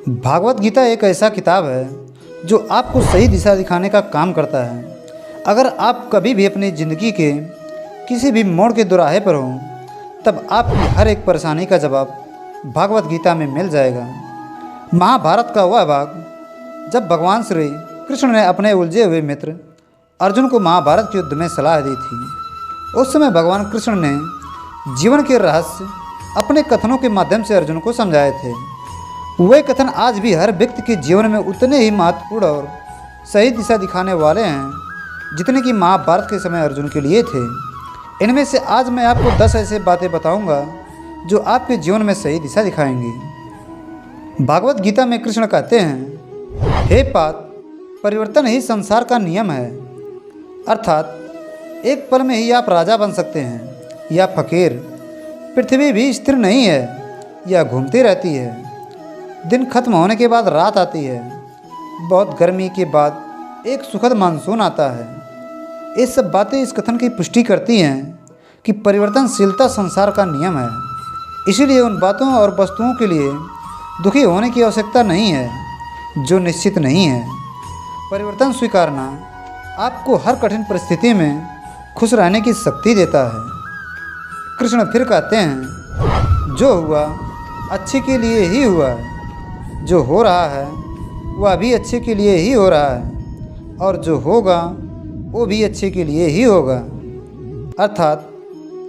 भागवत गीता एक ऐसा किताब है जो आपको सही दिशा दिखाने का काम करता है। अगर आप कभी भी अपनी ज़िंदगी के किसी भी मोड़ के दोराहे पर हों, तब आपकी हर एक परेशानी का जवाब भागवत गीता में मिल जाएगा। महाभारत का वह भाग जब भगवान श्री कृष्ण ने अपने उलझे हुए मित्र अर्जुन को महाभारत के युद्ध में सलाह दी थी। उस समय भगवान कृष्ण ने जीवन के रहस्य अपने कथनों के माध्यम से अर्जुन को समझाए थे। वे कथन आज भी हर व्यक्ति के जीवन में उतने ही महत्वपूर्ण और सही दिशा दिखाने वाले हैं जितने कि महाभारत के समय अर्जुन के लिए थे। इनमें से आज मैं आपको 10 ऐसे बातें बताऊंगा जो आपके जीवन में सही दिशा दिखाएंगी। भागवत गीता में कृष्ण कहते हैं, हे पार्थ, परिवर्तन ही संसार का नियम है। अर्थात एक पल में ही आप राजा बन सकते हैं या फकीर। पृथ्वी भी स्थिर नहीं है या घूमती रहती है। दिन खत्म होने के बाद रात आती है। बहुत गर्मी के बाद एक सुखद मानसून आता है। ये सब बातें इस कथन की पुष्टि करती हैं कि परिवर्तनशीलता संसार का नियम है। इसीलिए उन बातों और वस्तुओं के लिए दुखी होने की आवश्यकता नहीं है जो निश्चित नहीं है। परिवर्तन स्वीकारना आपको हर कठिन परिस्थिति में खुश रहने की शक्ति देता है। कृष्ण फिर कहते हैं, जो हुआ अच्छे के लिए ही हुआ है। जो हो रहा है वह भी अच्छे के लिए ही हो रहा है, और जो होगा वो भी अच्छे के लिए ही होगा। अर्थात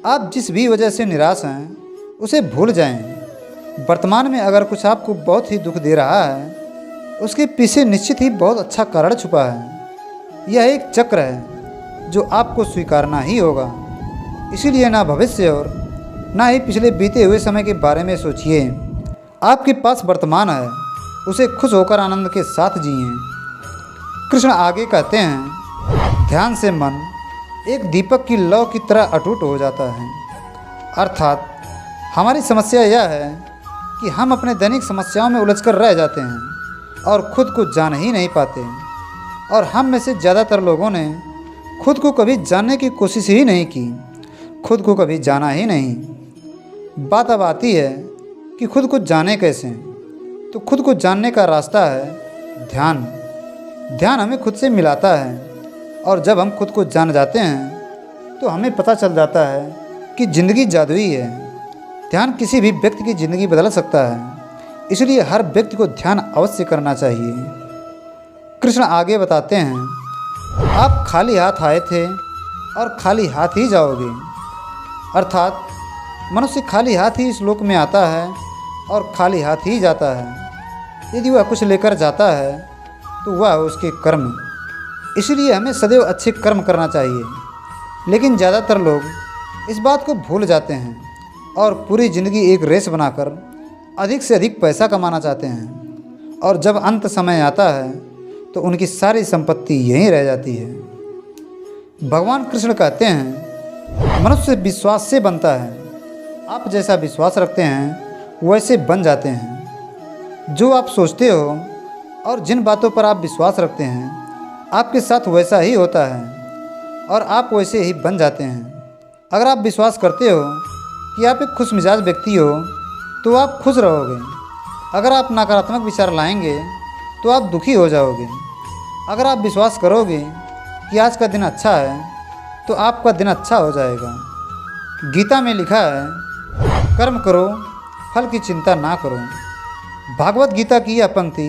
आप जिस भी वजह से निराश हैं उसे भूल जाएं। वर्तमान में अगर कुछ आपको बहुत ही दुख दे रहा है, उसके पीछे निश्चित ही बहुत अच्छा कारण छुपा है। यह एक चक्र है जो आपको स्वीकारना ही होगा। इसीलिए ना भविष्य और ना ही पिछले बीते हुए समय के बारे में सोचिए। आपके पास वर्तमान है, उसे खुश होकर आनंद के साथ जिए। कृष्ण आगे कहते हैं, ध्यान से मन एक दीपक की लौ की तरह अटूट हो जाता है। अर्थात हमारी समस्या यह है कि हम अपने दैनिक समस्याओं में उलझकर रह जाते हैं और खुद को जान ही नहीं पाते। और हम में से ज़्यादातर लोगों ने खुद को कभी जानने की कोशिश ही नहीं की, खुद को कभी जाना ही नहीं। बात अब आती है कि खुद को जाने कैसे। तो खुद को जानने का रास्ता है ध्यान। ध्यान हमें खुद से मिलाता है, और जब हम खुद को जान जाते हैं तो हमें पता चल जाता है कि ज़िंदगी जादुई है। ध्यान किसी भी व्यक्ति की ज़िंदगी बदल सकता है। इसलिए हर व्यक्ति को ध्यान अवश्य करना चाहिए। कृष्ण आगे बताते हैं, आप खाली हाथ आए थे और खाली हाथ ही जाओगे। अर्थात मनुष्य खाली हाथ ही इस लोक में आता है और खाली हाथ ही जाता है। यदि वह कुछ लेकर जाता है तो वह उसके कर्म। इसलिए हमें सदैव अच्छे कर्म करना चाहिए। लेकिन ज़्यादातर लोग इस बात को भूल जाते हैं और पूरी ज़िंदगी एक रेस बनाकर अधिक से अधिक पैसा कमाना चाहते हैं। और जब अंत समय आता है तो उनकी सारी संपत्ति यहीं रह जाती है। भगवान कृष्ण कहते हैं, मनुष्य विश्वास से बनता है। आप जैसा विश्वास रखते हैं वैसे बन जाते हैं। जो आप सोचते हो और जिन बातों पर आप विश्वास रखते हैं, आपके साथ वैसा ही होता है और आप वैसे ही बन जाते हैं। अगर आप विश्वास करते हो कि आप एक खुश मिजाज व्यक्ति हो तो आप खुश रहोगे। अगर आप नकारात्मक विचार लाएंगे तो आप दुखी हो जाओगे। अगर आप विश्वास करोगे कि आज का दिन अच्छा है तो आपका दिन अच्छा हो जाएगा। गीता में लिखा है, कर्म करो, फल की चिंता ना करो। भागवत गीता की यह पंक्ति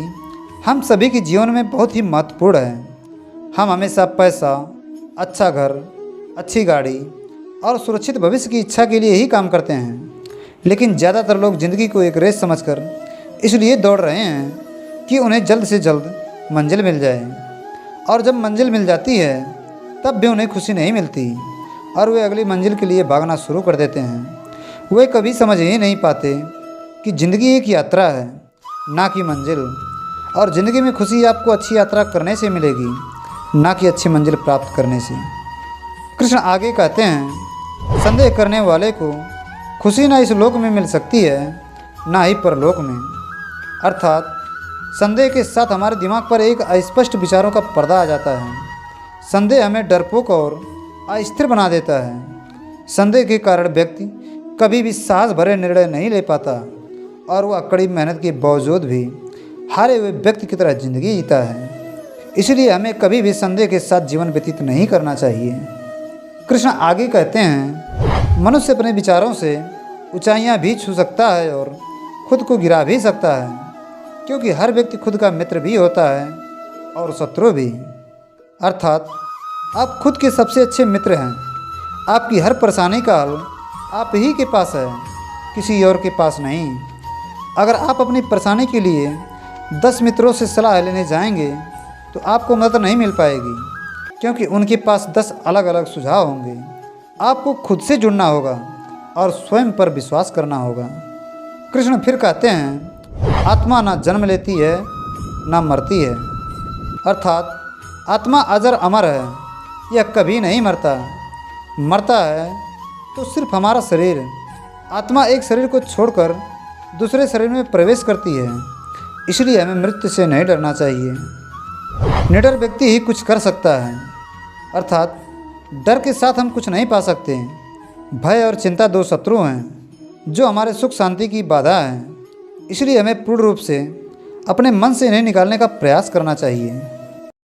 हम सभी के जीवन में बहुत ही महत्वपूर्ण है। हम हमेशा पैसा, अच्छा घर, अच्छी गाड़ी और सुरक्षित भविष्य की इच्छा के लिए ही काम करते हैं। लेकिन ज़्यादातर लोग ज़िंदगी को एक रेस समझकर इसलिए दौड़ रहे हैं कि उन्हें जल्द से जल्द मंजिल मिल जाए। और जब मंजिल मिल जाती है तब भी उन्हें खुशी नहीं मिलती और वे अगली मंजिल के लिए भागना शुरू कर देते हैं। वे कभी समझ ही नहीं पाते कि ज़िंदगी एक यात्रा है, ना कि मंजिल। और ज़िंदगी में खुशी आपको अच्छी यात्रा करने से मिलेगी, ना कि अच्छी मंजिल प्राप्त करने से। कृष्ण आगे कहते हैं, संदेह करने वाले को खुशी ना इस लोक में मिल सकती है ना ही परलोक में। अर्थात संदेह के साथ हमारे दिमाग पर एक अस्पष्ट विचारों का पर्दा आ जाता है। संदेह हमें डरपोक और अस्थिर बना देता है। संदेह के कारण व्यक्ति कभी भी साहस भरे निर्णय नहीं ले पाता और वह कड़ी मेहनत के बावजूद भी हारे हुए व्यक्ति की तरह जिंदगी जीता है। इसलिए हमें कभी भी संदेह के साथ जीवन व्यतीत नहीं करना चाहिए। कृष्ण आगे कहते हैं, मनुष्य अपने विचारों से ऊंचाइयां भी छू सकता है और खुद को गिरा भी सकता है, क्योंकि हर व्यक्ति खुद का मित्र भी होता है और शत्रु भी। अर्थात आप खुद के सबसे अच्छे मित्र हैं। आपकी हर परेशानी का हल आप ही के पास है, किसी और के पास नहीं। अगर आप अपनी परेशानी के लिए 10 मित्रों से सलाह लेने जाएंगे तो आपको मदद नहीं मिल पाएगी, क्योंकि उनके पास 10 अलग अलग सुझाव होंगे। आपको खुद से जुड़ना होगा और स्वयं पर विश्वास करना होगा। कृष्ण फिर कहते हैं, आत्मा ना जन्म लेती है ना मरती है। अर्थात आत्मा अजर अमर है, यह कभी नहीं मरता। मरता है तो सिर्फ हमारा शरीर। आत्मा एक शरीर को छोड़कर दूसरे शरीर में प्रवेश करती है, इसलिए हमें मृत्यु से नहीं डरना चाहिए। निडर व्यक्ति ही कुछ कर सकता है। अर्थात डर के साथ हम कुछ नहीं पा सकते। भय और चिंता 2 शत्रु हैं जो हमारे सुख शांति की बाधा हैं। इसलिए हमें पूर्ण रूप से अपने मन से इन्हें निकालने का प्रयास करना चाहिए।